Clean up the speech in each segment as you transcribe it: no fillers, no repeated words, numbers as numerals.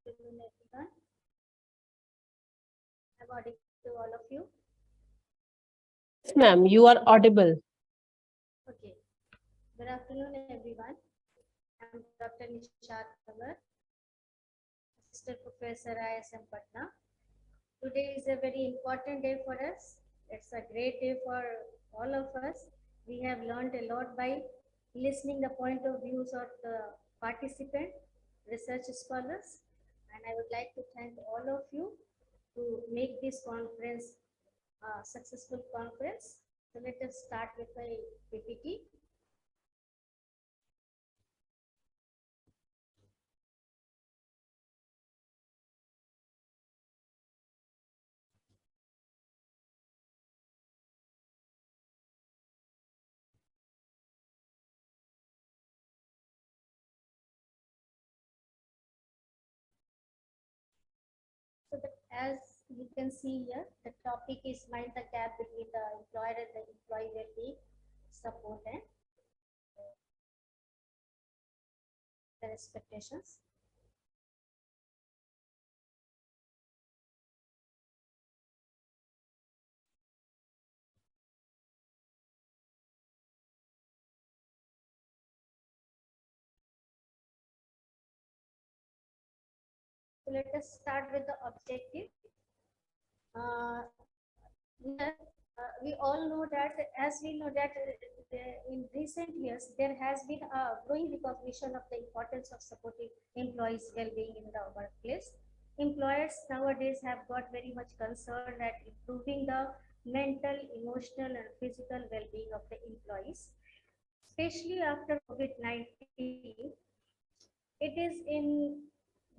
afternoon, everyone. I'm audible to all of you. Yes, ma'am, you are audible. Okay. Good afternoon, everyone. I'm Dr. Nishat Quamar, Assistant Professor ISM Patna. Today is a very important day for us. It's a great day for all of us. We have learned a lot by listening the point of views of the participant, research scholars, and I would like to thank all of you to make this conference a successful conference. So let us start with my PPT. So that as you can see here, the topic is mind the gap between the employer and the employee well-being, support and their expectations. So let us start with the objective. Here, we all know that, as we know that in recent years, there has been a growing recognition of the importance of supporting employees' well-being in the workplace. Employers nowadays have got very much concerned at improving the mental, emotional, and physical well-being of the employees, especially after COVID-19. It is in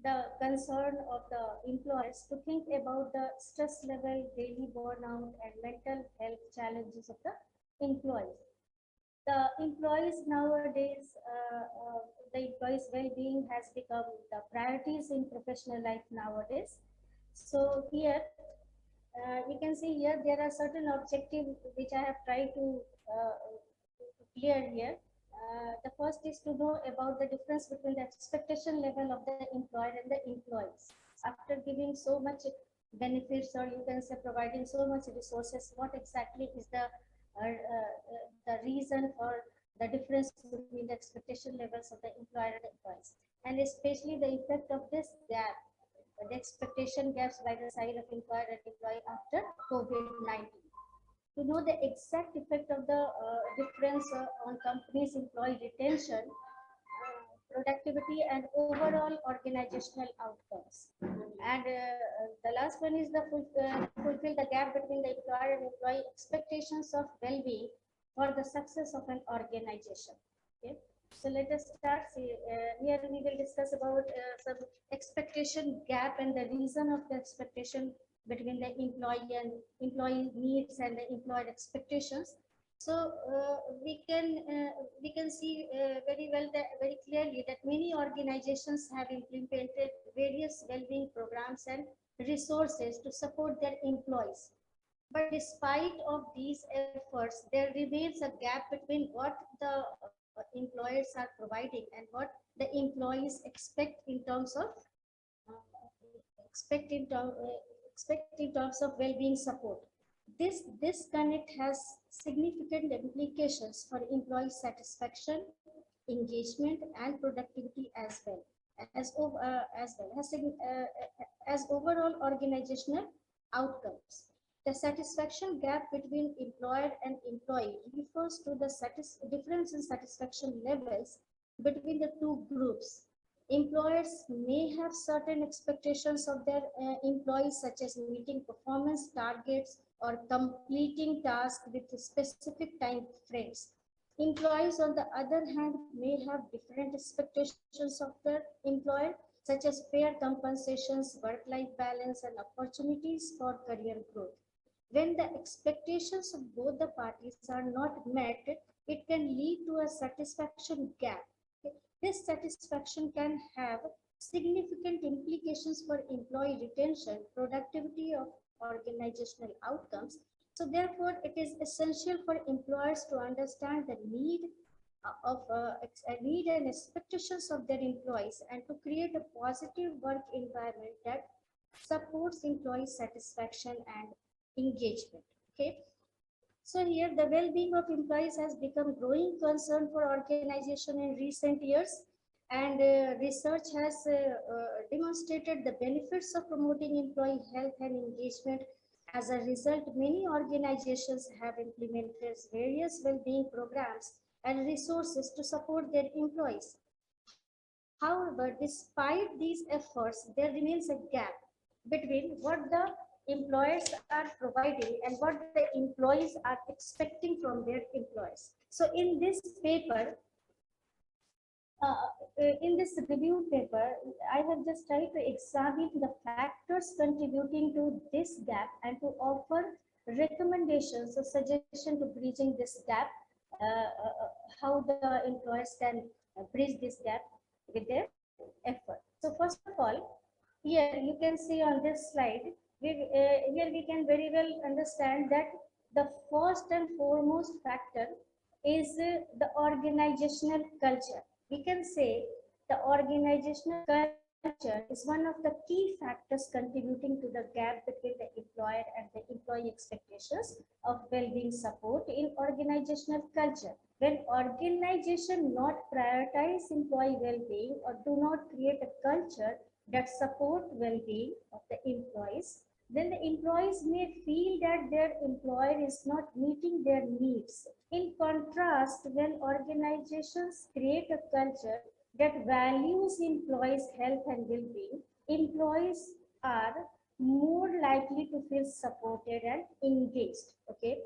the concern of the employers to think about the stress level, daily burnout, and mental health challenges of the employees. The employees nowadays, the employees' well-being has become the priorities in professional life nowadays. So here, you can see here there are certain objectives which I have tried to clear here. The first is to know about the difference between the expectation level of the employer and the employees. After giving so much benefits, or you can say providing so much resources, what exactly is the reason for the difference between the expectation levels of the employer and the employees, and especially the effect of this gap, the expectation gaps by the side of employer and employee after COVID-19. To know the exact effect of the difference on companies' employee retention, productivity, and overall organizational outcomes. And the last one is the fulfill the gap between the employer and employee expectations of well-being for the success of an organization. Okay. So let us start. Here we will discuss about some expectation gap and the reason of the expectation between the employee and employee needs and the employer expectations. So we can see very well that very clearly that many organizations have implemented various well-being programs and resources to support their employees. But despite of these efforts, there remains a gap between what the employers are providing and what the employees expect in terms of uh, expect in, term, expect in terms of well-being support. This disconnect has significant implications for employee satisfaction, engagement, and productivity as overall organizational outcomes. The satisfaction gap between employer and employee refers to the difference in satisfaction levels between the two groups. Employers may have certain expectations of their employees, such as meeting performance targets or completing tasks with specific time frames. Employees, on the other hand, may have different expectations of their employer, such as fair compensations, work-life balance, and opportunities for career growth. When the expectations of both the parties are not met, it can lead to a satisfaction gap. This satisfaction can have significant implications for employee retention, productivity of organizational outcomes. So therefore, it is essential for employers to understand the need, need and expectations of their employees, and to create a positive work environment that supports employee satisfaction and engagement. Okay. So here the well-being of employees has become growing concern for organization in recent years, and research has demonstrated the benefits of promoting employee health and engagement. As a result, many organizations have implemented various well-being programs and resources to support their employees. However, despite these efforts, there remains a gap between what the employers are providing and what the employees are expecting from their employees. So in this paper, in this review paper, I have just tried to examine the factors contributing to this gap and to offer recommendations or suggestion to bridging this gap, how the employers can bridge this gap with their effort. So first of all, here you can see on this slide, here we can very well understand that the first and foremost factor is the organizational culture. We can say the organizational culture is one of the key factors contributing to the gap between the employer and the employee expectations of well-being support in organizational culture. When organization not prioritize employee well-being or do not create a culture that support well-being of the employees, then the employees may feel that their employer is not meeting their needs. In contrast, when organizations create a culture that values employees' health and well-being, employees are more likely to feel supported and engaged. Okay.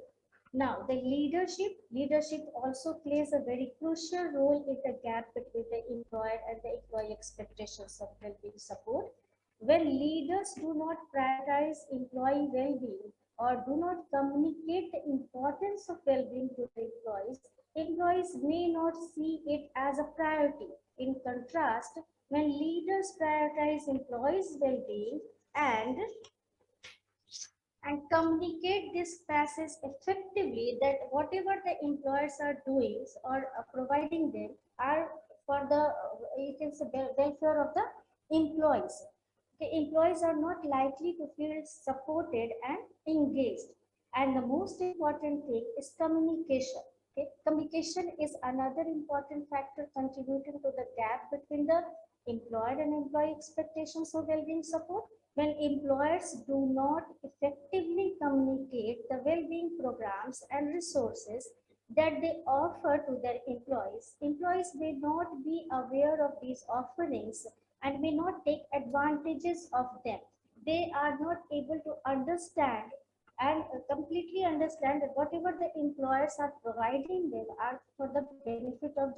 Now, the leadership also plays a very crucial role in the gap between the employer and the employee expectations of well-being support. When leaders do not prioritize employee well-being or do not communicate the importance of well-being to the employees, employees may not see it as a priority. In contrast, when leaders prioritize employees' well-being and communicate this passage effectively, that whatever the employers are doing or providing them are for the you can say welfare of the employees. The employees are not likely to feel supported and engaged. And the most important thing is communication. Okay? Communication is another important factor contributing to the gap between the employer and employee expectations of well-being support. When employers do not effectively communicate the well-being programs and resources that they offer to their employees, employees may not be aware of these offerings and may not take advantages of them. They are not able to understand and completely understand that whatever the employers are providing them are for the benefit of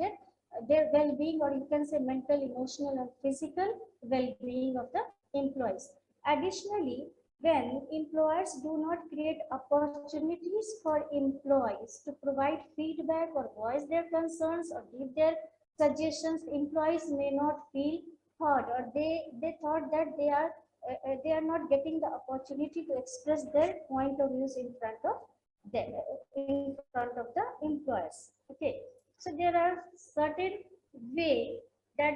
their well-being, or you can say mental, emotional, and physical well-being of the employees. Additionally, when employers do not create opportunities for employees to provide feedback or voice their concerns or give their suggestions, employees may not feel heard, or they thought that they are not getting the opportunity to express their point of views in front of them, in front of the employers. Okay, so there are certain way that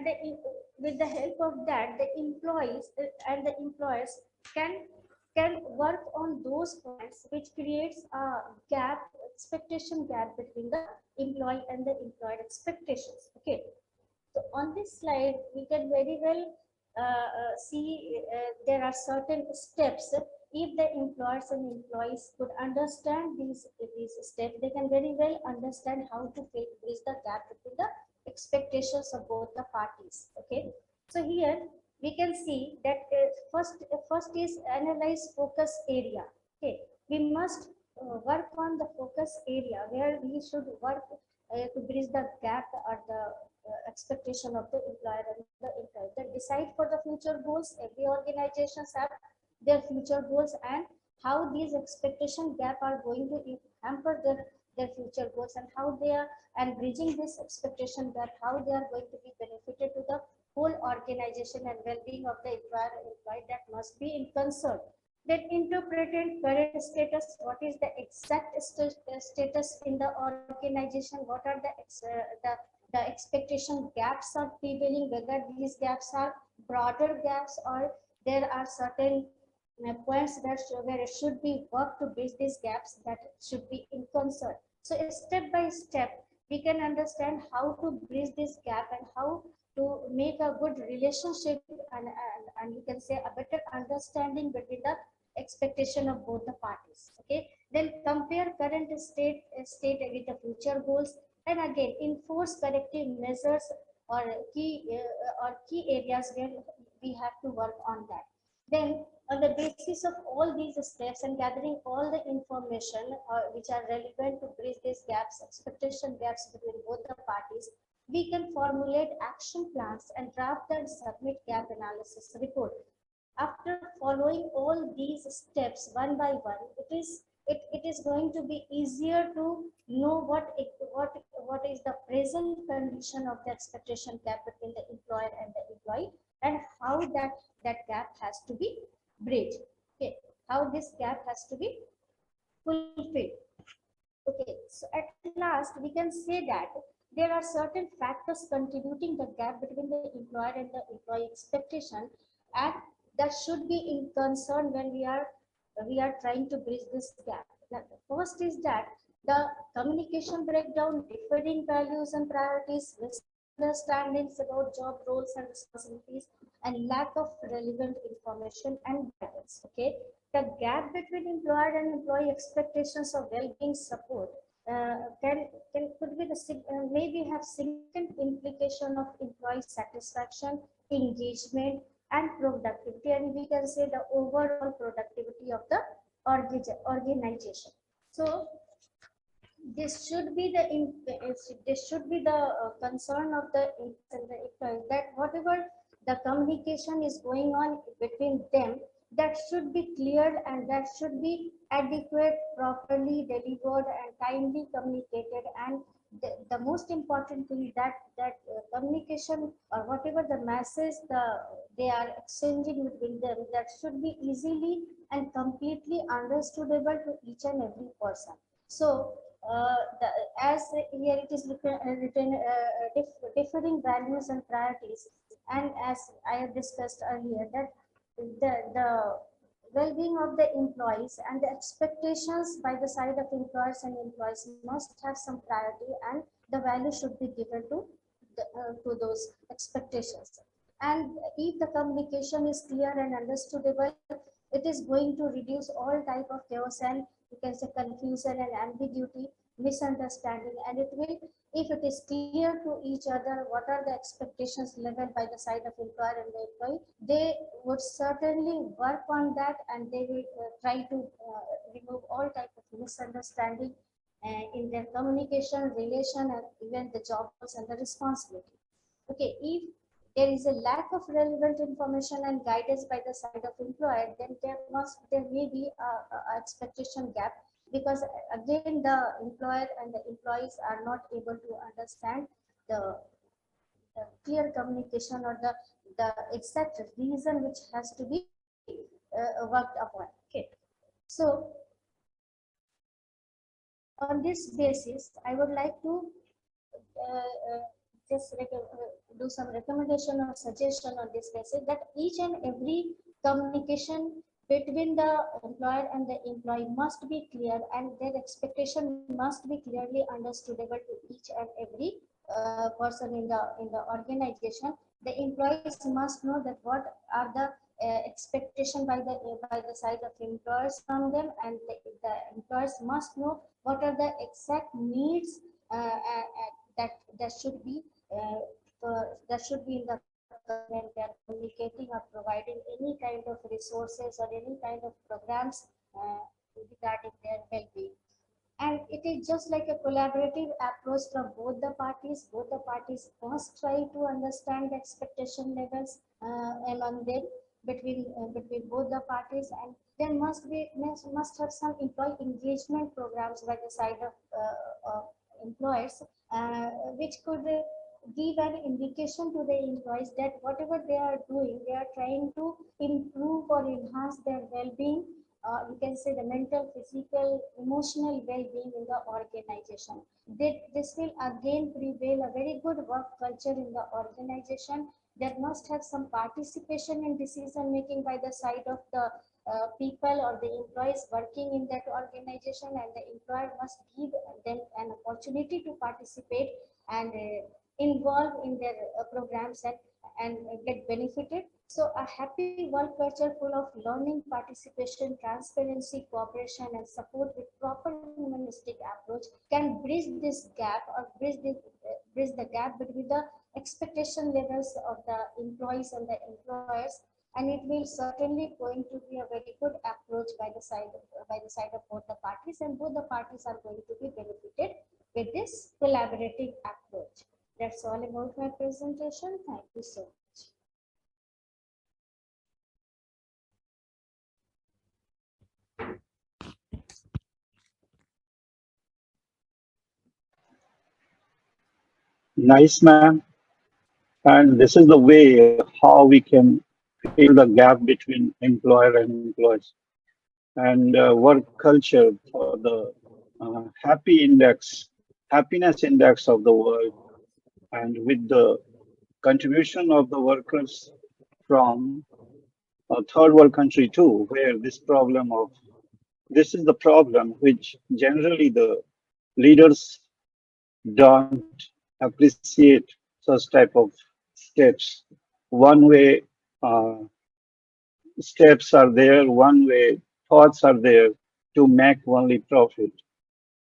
with the help of that the employees and the employers can can work on those points which creates a gap, expectation gap between the employee and the employed expectations. Okay, so on this slide, we can very well see there are certain steps. If the employers and employees could understand these steps, they can very well understand how to bridge the gap between the expectations of both the parties. Okay, so here we can see that first is analyze focus area. Okay, we must work on the focus area where we should work to bridge the gap or the expectation of the employer and the employee. They decide for the future goals. Every organizations have their future goals, and how these expectation gap are going to hamper their future goals, and how they are, and bridging this expectation gap, how they are going to be benefited to the whole organization and well-being of the employer and employee, that must be in concern. Then interpreted current status, what is the exact status in the organization, what are the expectation gaps are prevailing, whether these gaps are broader gaps or there are certain points where it should be work to bridge these gaps that should be in concern. So step by step, we can understand how to bridge this gap and how to make a good relationship and you can say a better understanding between the expectation of both the parties. Okay, then compare current state with the future goals, and again enforce corrective measures or key areas where we have to work on that. Then, on the basis of all these steps and gathering all the information which are relevant to bridge these gaps, expectation gaps between both the parties, we can formulate action plans and draft and submit gap analysis report. After following all these steps one by one, it is going to be easier to know what is the present condition of the expectation gap between the employer and the employee, and how that gap has to be bridged. Okay, how this gap has to be fulfilled. Okay, so at last we can say that there are certain factors contributing the gap between the employer and the employee expectation, and that should be in concern when we are trying to bridge this gap. Now, the first is that the communication breakdown, differing values and priorities, misunderstandings about job roles and responsibilities, and lack of relevant information and guidance. Okay, the gap between employer and employee expectations of well-being support could be maybe have significant implication of employee satisfaction, engagement, and productivity, and we can say the overall productivity of the organization. So this should be the concern of the employees, that whatever the communication is going on between them, that should be cleared and that should be adequate, properly delivered and timely communicated. And the most important thing, that communication or whatever the message they are exchanging between them, that should be easily and completely understandable to each and every person. So as here it is written, differing values and priorities, and as I have discussed earlier, that the well-being of the employees and the expectations by the side of employers and employees must have some priority, and the value should be given to those expectations. And if the communication is clear and understandable, it is going to reduce all type of chaos and you can say confusion and ambiguity, misunderstanding, and it will, if it is clear to each other what are the expectations level by the side of employer and the employee, they would certainly work on that, and they will try to remove all type of misunderstanding in their communication, relation, and even the job roles and the responsibility. Okay, if there is a lack of relevant information and guidance by the side of employer, then there may be a expectation gap, because again the employer and the employees are not able to understand the, the clear communication or the exact reason which has to be worked upon. Okay, so on this basis, I would like to do some recommendation or suggestion on this basis, that each and every communication between the employer and the employee must be clear, and their expectation must be clearly understandable to each and every person in the organization. The employees must know that what are the expectation by the side of employers from them, and the employers must know what are the exact needs that should be in the when they are communicating or providing any kind of resources or any kind of programs regarding their well-being. And it is just like a collaborative approach from both the parties. Both the parties must try to understand the expectation levels among them, between both the parties, and there must have some employee engagement programs by the side of employers, which could give an indication to the employees that whatever they are doing, they are trying to improve or enhance their well-being. You can say the mental, physical, emotional well-being in the organization. This will again prevail a very good work culture in the organization. There must have some participation in decision making by the side of the people or the employees working in that organization, and the employer must give them an opportunity to participate and involve in their programs and get benefited. So a happy work culture full of learning, participation, transparency, cooperation, and support with proper humanistic approach can bridge this gap or bridge the gap between the expectation levels of the employees and the employers, and it will certainly going to be a very good approach by the side of both the parties, and both the parties are going to be benefited with this collaborative approach. That's all about my presentation. Thank you so much. Nice, ma'am. And this is the way how we can fill the gap between employer and employees. And work culture for the happiness index of the world, and with the contribution of the workers from a third world country too, where this is the problem which generally the leaders don't appreciate such type of steps. One way uh, steps are there, one way thoughts are there to make only profit.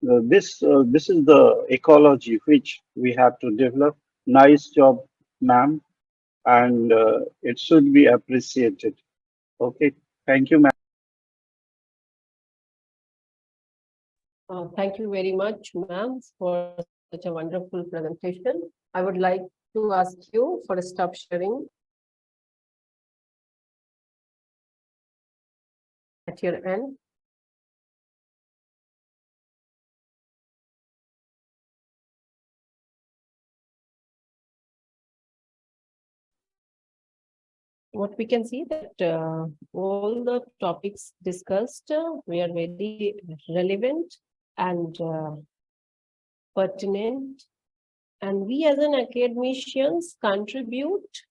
This is the ecology which we have to develop. Nice job, ma'am, and it should be appreciated. Okay, thank you, ma'am. Thank you very much, ma'am, for such a wonderful presentation. I would like to ask you for a stop sharing at your end. What we can see that all the topics discussed were very relevant and pertinent, and we as an academicians contribute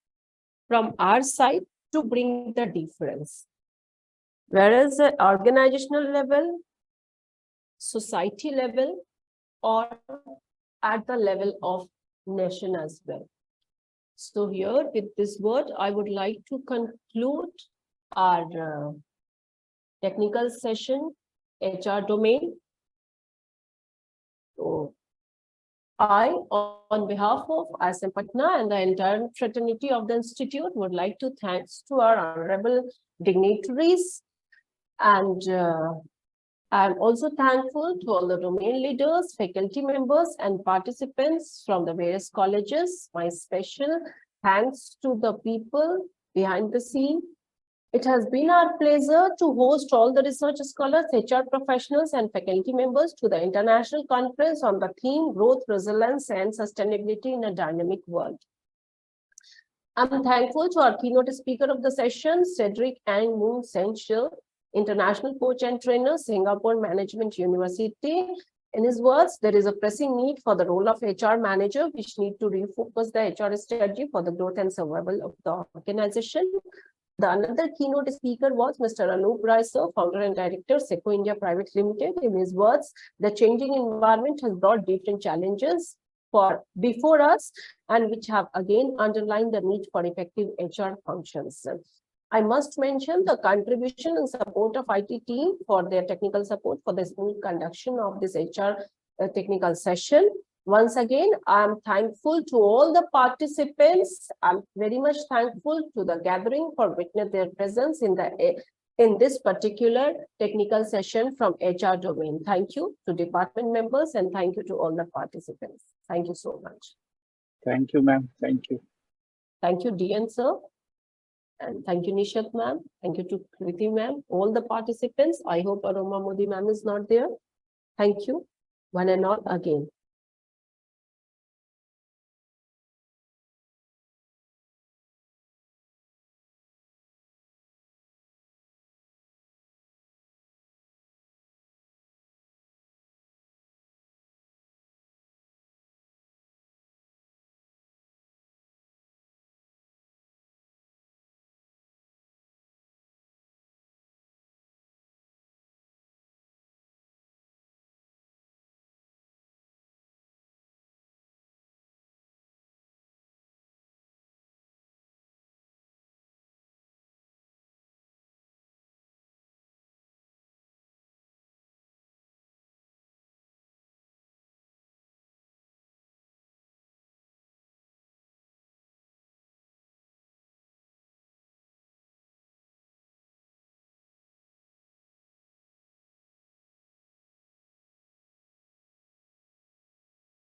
from our side to bring the difference. Whereas at organizational level, society level, or at the level of nation as well. So here with this word, I would like to conclude our technical session, HR domain. So I, on behalf of ISM Patna and the entire fraternity of the Institute, would like to thanks to our honorable dignitaries, and I'm also thankful to all the domain leaders, faculty members, and participants from the various colleges. My special thanks to the people behind the scene. It has been our pleasure to host all the research scholars, HR professionals, and faculty members to the international conference on the theme Growth, Resilience, and Sustainability in a Dynamic World. I'm thankful to our keynote speaker of the session, Cedric Ang Moon Senchil, international coach and trainer, Singapore Management University. In his words, there is a pressing need for the role of HR manager, which need to refocus the HR strategy for the growth and survival of the organization. The another keynote speaker was Mr. Anup Raiso, founder and director, Seco India Private Limited. In his words, the changing environment has brought different challenges before us, and which have again underlined the need for effective HR functions. I must mention the contribution and support of IT team for their technical support for the smooth conduction of this HR technical session. Once again, I'm thankful to all the participants. I'm very much thankful to the gathering for witness their presence in this particular technical session from HR domain. Thank you to department members, and thank you to all the participants. Thank you so much. Thank you, ma'am. Thank you. Thank you, DN sir. And thank you, Neshat ma'am. Thank you to Kriti ma'am, all the participants. I hope Aroma Modi ma'am is not there. Thank you, one and all again.